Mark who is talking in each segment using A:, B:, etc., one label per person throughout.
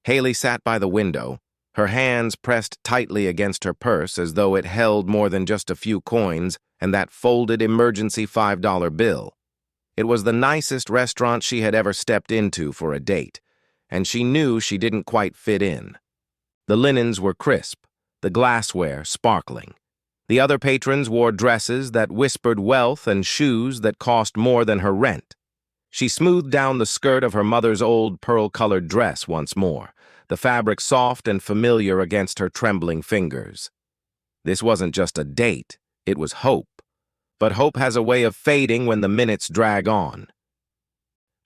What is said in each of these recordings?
A: Haley sat by the window, her hands pressed tightly against her purse as though it held more than just a few coins and that folded emergency $5 bill. It was the nicest restaurant she had ever stepped into for a date, and she knew she didn't quite fit in. The linens were crisp, the glassware sparkling. The other patrons wore dresses that whispered wealth and shoes that cost more than her rent. She smoothed down the skirt of her mother's old pearl-colored dress once more, the fabric soft and familiar against her trembling fingers. This wasn't just a date, it was hope. But hope has a way of fading when the minutes drag on.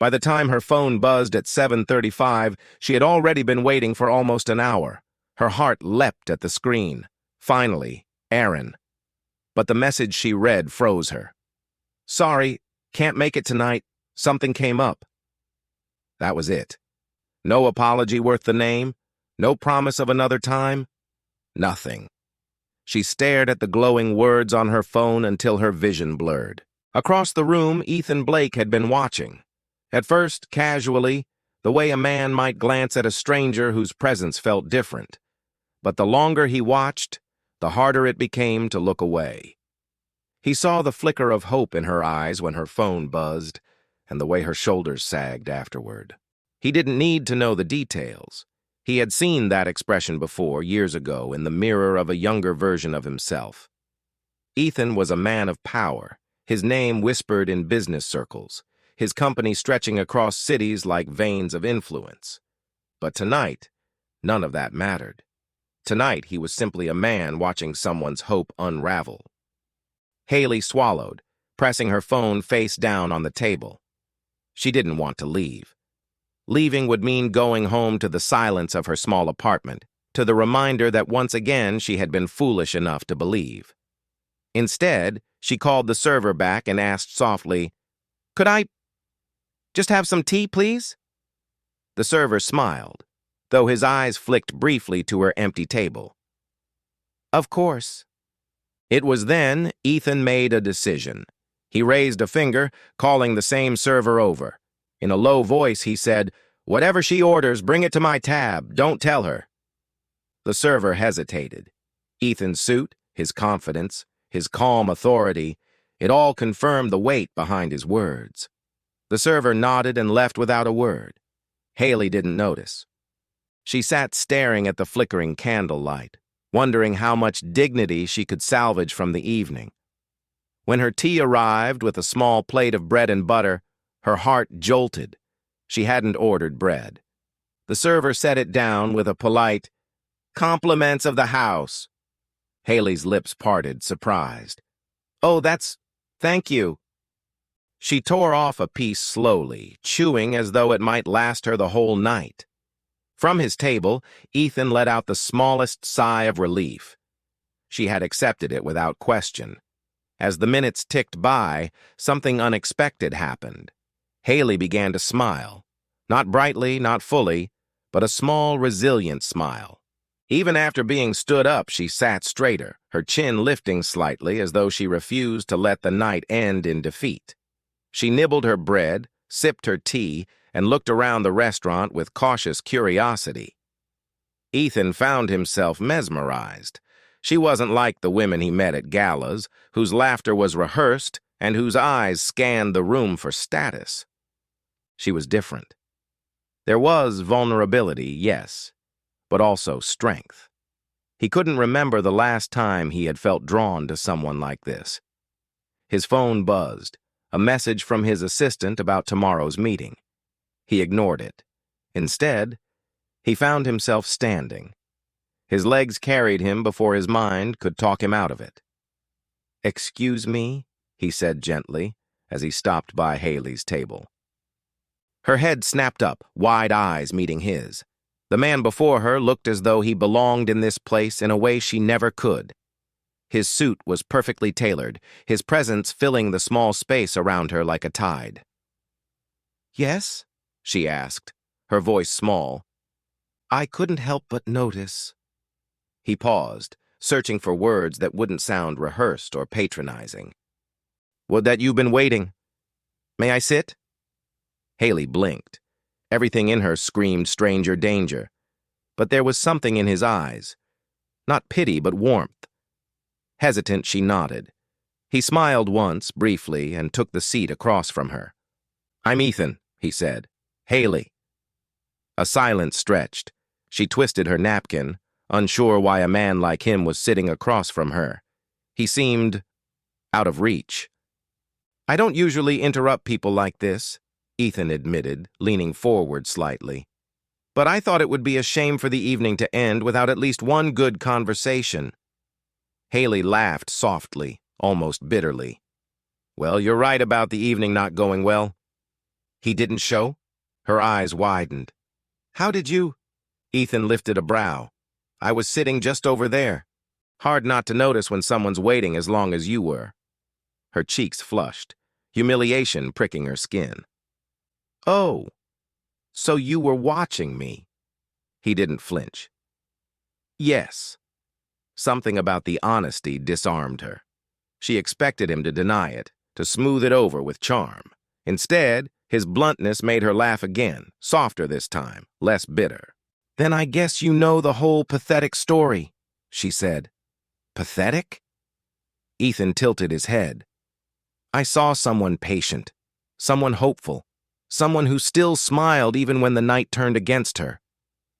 A: By the time her phone buzzed at 7:35, she had already been waiting for almost an hour. Her heart leapt at the screen. Finally, Aaron. But the message she read froze her. "Sorry, can't make it tonight. Something came up." That was it. No apology worth the name, no promise of another time, nothing. She stared at the glowing words on her phone until her vision blurred. Across the room, Ethan Blake had been watching. At first, casually, the way a man might glance at a stranger whose presence felt different. But the longer he watched, the harder it became to look away. He saw the flicker of hope in her eyes when her phone buzzed, and the way her shoulders sagged afterward. He didn't need to know the details. He had seen that expression before, years ago, in the mirror of a younger version of himself. Ethan was a man of power, his name whispered in business circles, his company stretching across cities like veins of influence. But tonight, none of that mattered. Tonight, he was simply a man watching someone's hope unravel. Haley swallowed, pressing her phone face down on the table. She didn't want to leave. Leaving would mean going home to the silence of her small apartment, to the reminder that once again she had been foolish enough to believe. Instead, she called the server back and asked softly, "Could I just have some tea, please?" The server smiled, though his eyes flicked briefly to her empty table. "Of course." It was then Ethan made a decision. He raised a finger, calling the same server over. In a low voice, he said, "Whatever she orders, bring it to my tab. Don't tell her." The server hesitated. Ethan's suit, his confidence, his calm authority, it all confirmed the weight behind his words. The server nodded and left without a word. Haley didn't notice. She sat staring at the flickering candlelight, wondering how much dignity she could salvage from the evening. When her tea arrived with a small plate of bread and butter, her heart jolted. She hadn't ordered bread. The server set it down with a polite, "Compliments of the house." Haley's lips parted, surprised. "Oh, thank you." She tore off a piece slowly, chewing as though it might last her the whole night. From his table, Ethan let out the smallest sigh of relief. She had accepted it without question. As the minutes ticked by, something unexpected happened. Haley began to smile. Not brightly, not fully, but a small, resilient smile. Even after being stood up, she sat straighter, her chin lifting slightly as though she refused to let the night end in defeat. She nibbled her bread, sipped her tea, and looked around the restaurant with cautious curiosity. Ethan found himself mesmerized. She wasn't like the women he met at galas, whose laughter was rehearsed and whose eyes scanned the room for status. She was different. There was vulnerability, yes, but also strength. He couldn't remember the last time he had felt drawn to someone like this. His phone buzzed, a message from his assistant about tomorrow's meeting. He ignored it. Instead, he found himself standing. His legs carried him before his mind could talk him out of it. "Excuse me," he said gently, as he stopped by Haley's table. Her head snapped up, wide eyes meeting his. The man before her looked as though he belonged in this place in a way she never could. His suit was perfectly tailored, his presence filling the small space around her like a tide. "Yes?" she asked, her voice small. "I couldn't help but notice." He paused, searching for words that wouldn't sound rehearsed or patronizing. "Would that you've been waiting. May I sit?" Haley blinked. Everything in her screamed stranger danger. but there was something in his eyes. Not pity, but warmth. Hesitant, she nodded. He smiled once, briefly, and took the seat across from her. "I'm Ethan," he said. "Haley." A silence stretched. She twisted her napkin, unsure why a man like him was sitting across from her. He seemed out of reach. "I don't usually interrupt people like this," Ethan admitted, leaning forward slightly. "But I thought it would be a shame for the evening to end without at least one good conversation." Haley laughed softly, almost bitterly. "Well, you're right about the evening not going well." "He didn't show?" Her eyes widened. "How did you—" Ethan lifted a brow. "I was sitting just over there. Hard not to notice when someone's waiting as long as you were." Her cheeks flushed, humiliation pricking her skin. "Oh, so you were watching me?" He didn't flinch. "Yes." Something about the honesty disarmed her. She expected him to deny it, to smooth it over with charm. Instead, his bluntness made her laugh again, softer this time, less bitter. "Then I guess you know the whole pathetic story," she said. "Pathetic?" Ethan tilted his head. "I saw someone patient, someone hopeful, someone who still smiled even when the night turned against her.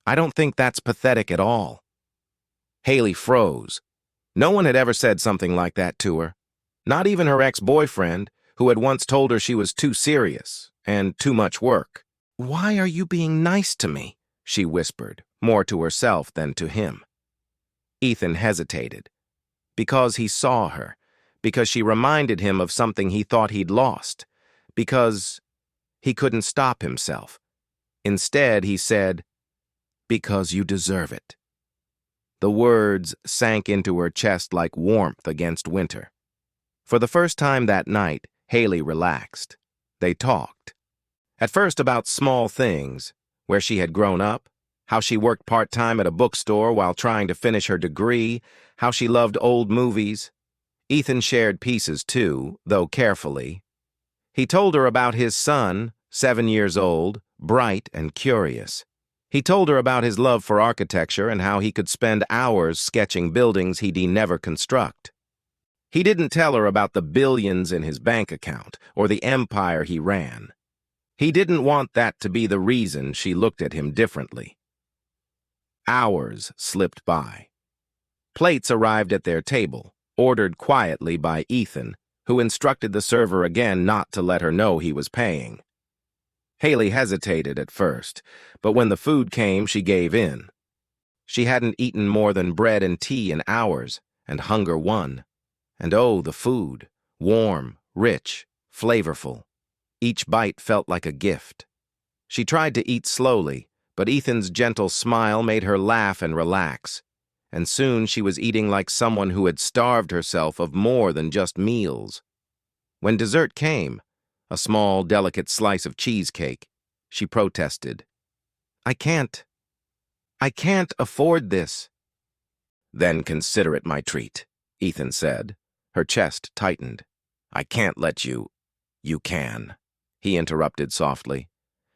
A: I don't think that's pathetic at all." Haley froze. No one had ever said something like that to her. Not even her ex-boyfriend, who had once told her she was too serious and too much work. "Why are you being nice to me?" she whispered, more to herself than to him. Ethan hesitated. Because he saw her. Because she reminded him of something he thought he'd lost. Because he couldn't stop himself. Instead, he said, "Because you deserve it." The words sank into her chest like warmth against winter. For the first time that night, Haley relaxed. They talked. At first about small things, where she had grown up, how she worked part-time at a bookstore while trying to finish her degree, how she loved old movies. Ethan shared pieces too, though carefully. He told her about his son, 7 years old, bright and curious. He told her about his love for architecture and how he could spend hours sketching buildings he'd never construct. He didn't tell her about the billions in his bank account or the empire he ran. He didn't want that to be the reason she looked at him differently. Hours slipped by. Plates arrived at their table, ordered quietly by Ethan, who instructed the server again not to let her know he was paying. Haley hesitated at first, but when the food came, she gave in. She hadn't eaten more than bread and tea in hours, and hunger won. And oh, the food, warm, rich, flavorful. Each bite felt like a gift. She tried to eat slowly, but Ethan's gentle smile made her laugh and relax. And soon she was eating like someone who had starved herself of more than just meals. When dessert came, a small, delicate slice of cheesecake, she protested. I can't afford this." "Then consider it my treat," Ethan said. Her chest tightened. "I can't let you. You can," he interrupted softly,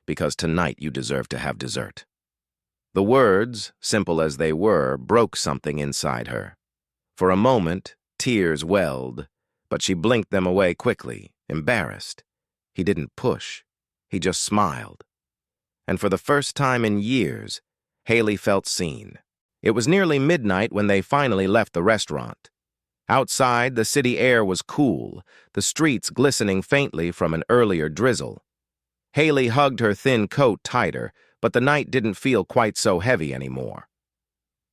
A: "because tonight you deserve to have dessert." The words, simple as they were, broke something inside her. For a moment, tears welled, but she blinked them away quickly, embarrassed. He didn't push. He just smiled. And for the first time in years, Haley felt seen. It was nearly midnight when they finally left the restaurant. Outside, the city air was cool, the streets glistening faintly from an earlier drizzle. Haley hugged her thin coat tighter, but the night didn't feel quite so heavy anymore.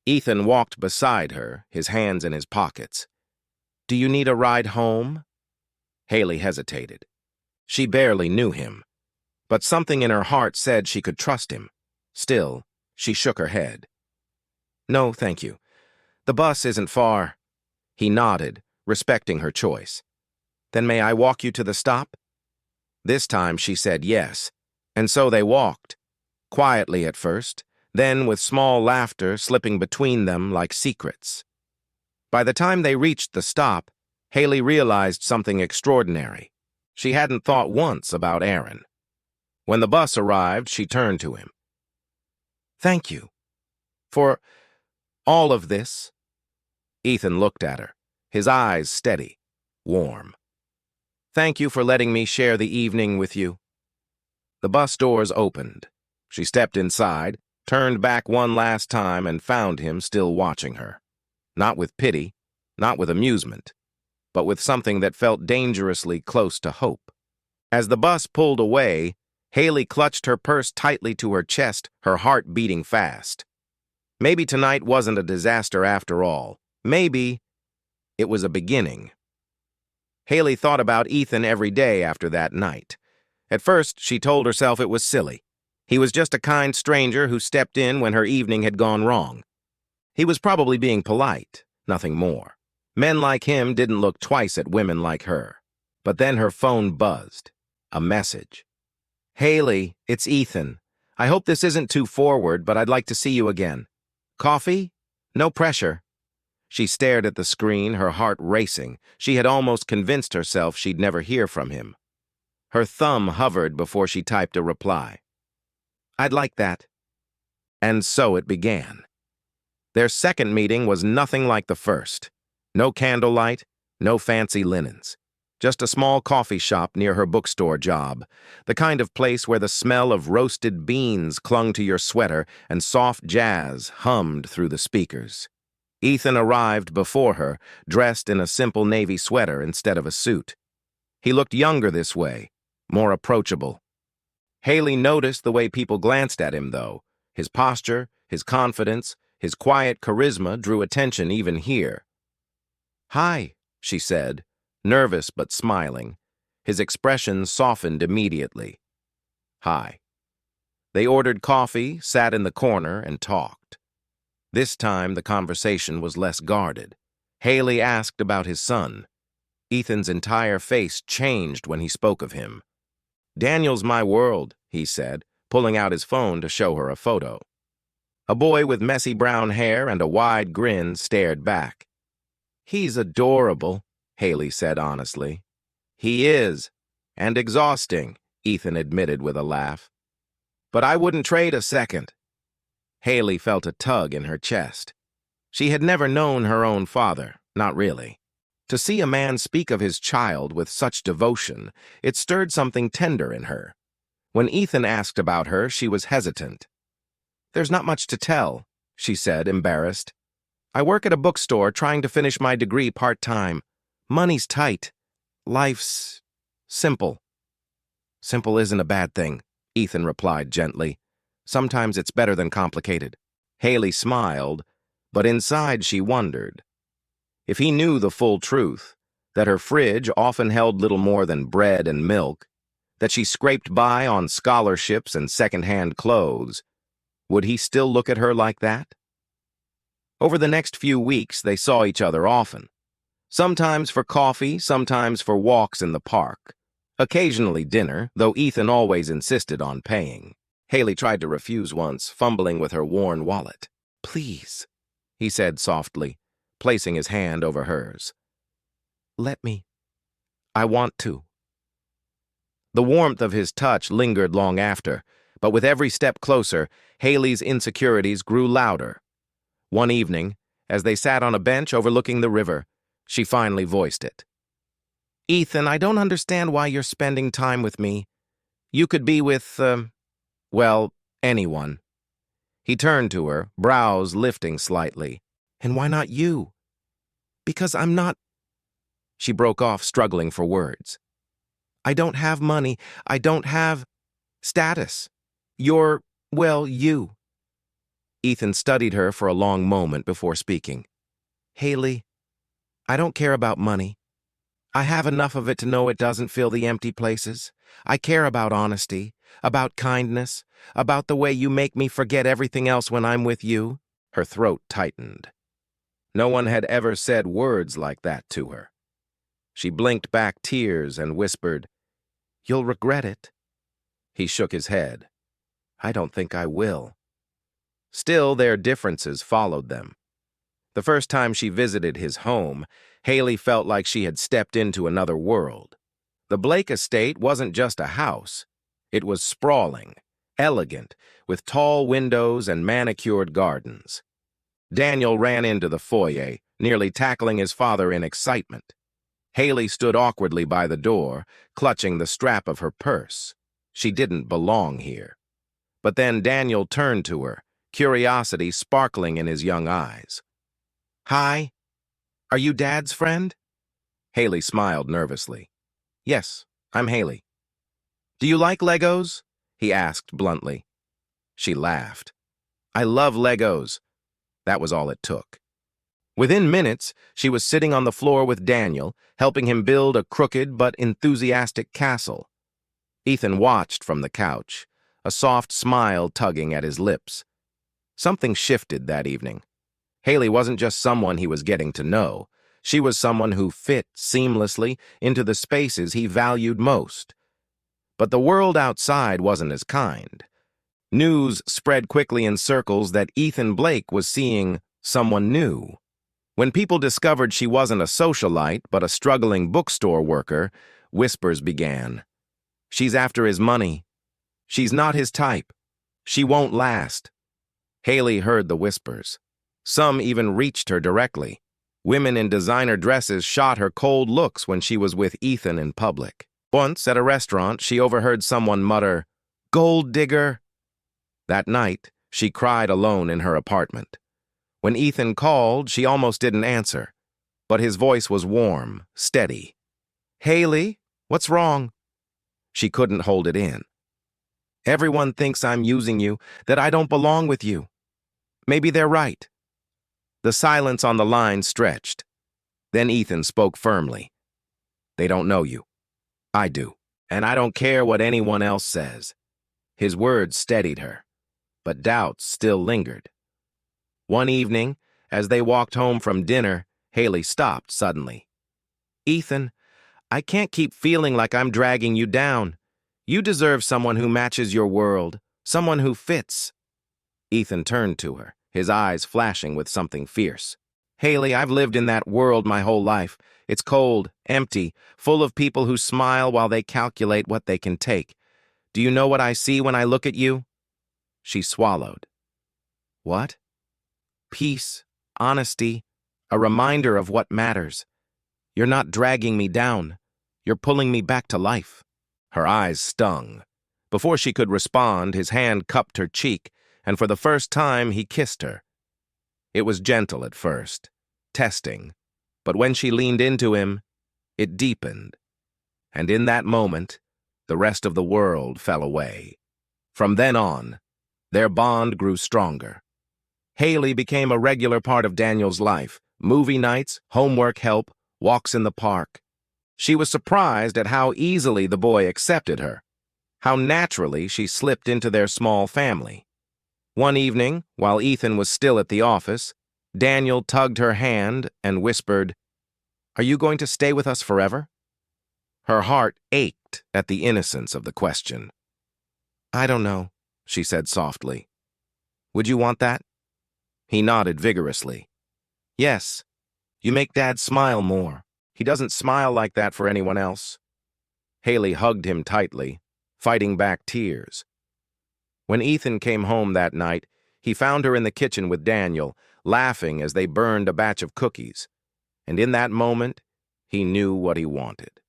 A: Ethan walked beside her, his hands in his pockets. "Do you need a ride home?" Haley hesitated. She barely knew him, but something in her heart said she could trust him. Still, she shook her head. "No, thank you. The bus isn't far." He nodded, respecting her choice. "Then may I walk you to the stop?" This time she said yes, and so they walked, quietly at first, then with small laughter slipping between them like secrets. By the time they reached the stop, Haley realized something extraordinary. She hadn't thought once about Aaron. When the bus arrived, she turned to him. "Thank you." For all of this? Ethan looked at her, his eyes steady, warm. Thank you for letting me share the evening with you. The bus doors opened. She stepped inside, turned back one last time, and found him still watching her. Not with pity, not with amusement, but with something that felt dangerously close to hope. As the bus pulled away, Haley clutched her purse tightly to her chest, her heart beating fast. Maybe tonight wasn't a disaster after all. Maybe it was a beginning. Haley thought about Ethan every day after that night. At first, she told herself it was silly. He was just a kind stranger who stepped in when her evening had gone wrong. He was probably being polite, nothing more. Men like him didn't look twice at women like her. But then her phone buzzed. A message. Haley, it's Ethan. I hope this isn't too forward, but I'd like to see you again. Coffee? No pressure. She stared at the screen, her heart racing. She had almost convinced herself she'd never hear from him. Her thumb hovered before she typed a reply. I'd like that. And so it began. Their second meeting was nothing like the first. No candlelight, no fancy linens. Just a small coffee shop near her bookstore job, the kind of place where the smell of roasted beans clung to your sweater and soft jazz hummed through the speakers. Ethan arrived before her, dressed in a simple navy sweater instead of a suit. He looked younger this way, more approachable. Haley noticed the way people glanced at him, though. His posture, his confidence, his quiet charisma drew attention even here. Hi, she said, nervous but smiling. His expression softened immediately. Hi. They ordered coffee, sat in the corner, and talked. This time the conversation was less guarded. Haley asked about his son. Ethan's entire face changed when he spoke of him. Daniel's my world, he said, pulling out his phone to show her a photo. A boy with messy brown hair and a wide grin stared back. He's adorable, Haley said honestly. He is, and exhausting, Ethan admitted with a laugh. But I wouldn't trade a second. Haley felt a tug in her chest. She had never known her own father, not really. To see a man speak of his child with such devotion, it stirred something tender in her. When Ethan asked about her, she was hesitant. There's not much to tell, she said, embarrassed. I work at a bookstore trying to finish my degree part-time. Money's tight. Life's simple. Simple isn't a bad thing, Ethan replied gently. Sometimes it's better than complicated. Haley smiled, but inside she wondered. If he knew the full truth, that her fridge often held little more than bread and milk, that she scraped by on scholarships and second-hand clothes, would he still look at her like that? Over the next few weeks, they saw each other often. Sometimes for coffee, sometimes for walks in the park. Occasionally dinner, though Ethan always insisted on paying. Haley tried to refuse once, fumbling with her worn wallet. Please, he said softly, placing his hand over hers. Let me. I want to. The warmth of his touch lingered long after, but with every step closer, Haley's insecurities grew louder. One evening, as they sat on a bench overlooking the river, she finally voiced it. Ethan, I don't understand why you're spending time with me. You could be with, well, anyone. He turned to her, brows lifting slightly. And why not you? Because I'm not... She broke off, struggling for words. I don't have money. I don't have status. You're, well, you. Ethan studied her for a long moment before speaking. Haley, I don't care about money. I have enough of it to know it doesn't fill the empty places. I care about honesty, about kindness, about the way you make me forget everything else when I'm with you. Her throat tightened. No one had ever said words like that to her. She blinked back tears and whispered, You'll regret it. He shook his head. I don't think I will. Still, their differences followed them. The first time she visited his home, Haley felt like she had stepped into another world. The Blake estate wasn't just a house. It was sprawling, elegant, with tall windows and manicured gardens. Daniel ran into the foyer, nearly tackling his father in excitement. Haley stood awkwardly by the door, clutching the strap of her purse. She didn't belong here. But then Daniel turned to her, curiosity sparkling in his young eyes. "Hi, are you Dad's friend?" Haley smiled nervously. "Yes, I'm Haley." "Do you like Legos?" he asked bluntly. She laughed. "I love Legos." That was all it took. Within minutes, she was sitting on the floor with Daniel, helping him build a crooked but enthusiastic castle. Ethan watched from the couch, a soft smile tugging at his lips. Something shifted that evening. Haley wasn't just someone he was getting to know. She was someone who fit seamlessly into the spaces he valued most. But the world outside wasn't as kind. News spread quickly in circles that Ethan Blake was seeing someone new. When people discovered she wasn't a socialite but a struggling bookstore worker, whispers began. "She's after his money. She's not his type. She won't last." Haley heard the whispers. Some even reached her directly. Women in designer dresses shot her cold looks when she was with Ethan in public. Once, at a restaurant, she overheard someone mutter, "Gold digger." That night, she cried alone in her apartment. When Ethan called, she almost didn't answer. But his voice was warm, steady. "Haley, what's wrong?" She couldn't hold it in. "Everyone thinks I'm using you, that I don't belong with you. Maybe they're right." The silence on the line stretched. Then Ethan spoke firmly. "They don't know you. I do. And I don't care what anyone else says." His words steadied her, but doubts still lingered. One evening, as they walked home from dinner, Haley stopped suddenly. "Ethan, I can't keep feeling like I'm dragging you down. You deserve someone who matches your world, someone who fits." Ethan turned to her, his eyes flashing with something fierce. "Haley, I've lived in that world my whole life. It's cold, empty, full of people who smile while they calculate what they can take. Do you know what I see when I look at you?" She swallowed. "What?" "Peace, honesty, a reminder of what matters. You're not dragging me down. You're pulling me back to life." Her eyes stung. Before she could respond, his hand cupped her cheek, and for the first time he kissed her. It was gentle at first, testing, but when she leaned into him, it deepened. And in that moment, the rest of the world fell away. From then on, their bond grew stronger. Haley became a regular part of Daniel's life. Movie nights, homework help, walks in the park. She was surprised at how easily the boy accepted her, how naturally she slipped into their small family. One evening, while Ethan was still at the office, Daniel tugged her hand and whispered, "Are you going to stay with us forever?" Her heart ached at the innocence of the question. "I don't know," she said softly. "Would you want that?" He nodded vigorously. "Yes. You make Dad smile more. He doesn't smile like that for anyone else." Haley hugged him tightly, fighting back tears. When Ethan came home that night, he found her in the kitchen with Daniel, laughing as they burned a batch of cookies. And in that moment, he knew what he wanted.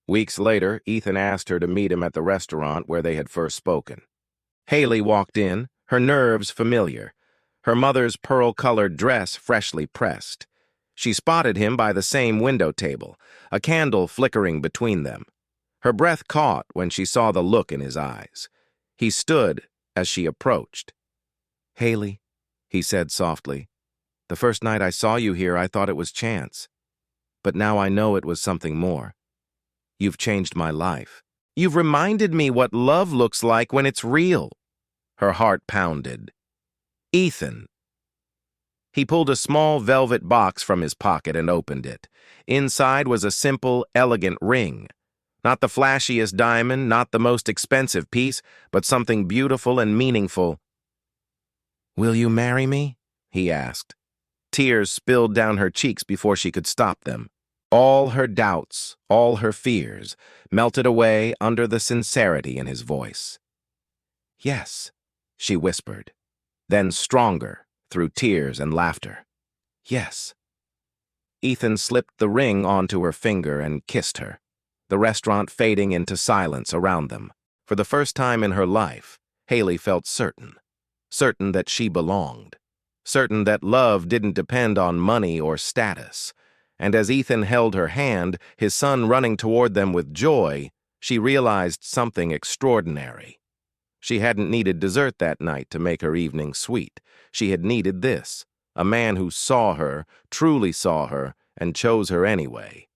A: Weeks later, Ethan asked her to meet him at the restaurant where they had first spoken. Haley walked in, her nerves familiar, her mother's pearl-colored dress freshly pressed. She spotted him by the same window table, a candle flickering between them. Her breath caught when she saw the look in his eyes. He stood as she approached. "Haley," he said softly, "the first night I saw you here, I thought it was chance. But now I know it was something more. You've changed my life. You've reminded me what love looks like when it's real." Her heart pounded. "Ethan." He pulled a small velvet box from his pocket and opened it. Inside was a simple, elegant ring. Not the flashiest diamond, not the most expensive piece, but something beautiful and meaningful. "Will you marry me?" he asked. Tears spilled down her cheeks before she could stop them. All her doubts, all her fears, melted away under the sincerity in his voice. Yes, she whispered. Then stronger, through tears and laughter. Yes. Ethan slipped the ring onto her finger and kissed her, the restaurant fading into silence around them. For the first time in her life, Haley felt certain. Certain that she belonged. Certain that love didn't depend on money or status. And as Ethan held her hand, his son running toward them with joy, she realized something extraordinary. She hadn't needed dessert that night to make her evening sweet. She had needed this, a man who saw her, truly saw her, and chose her anyway.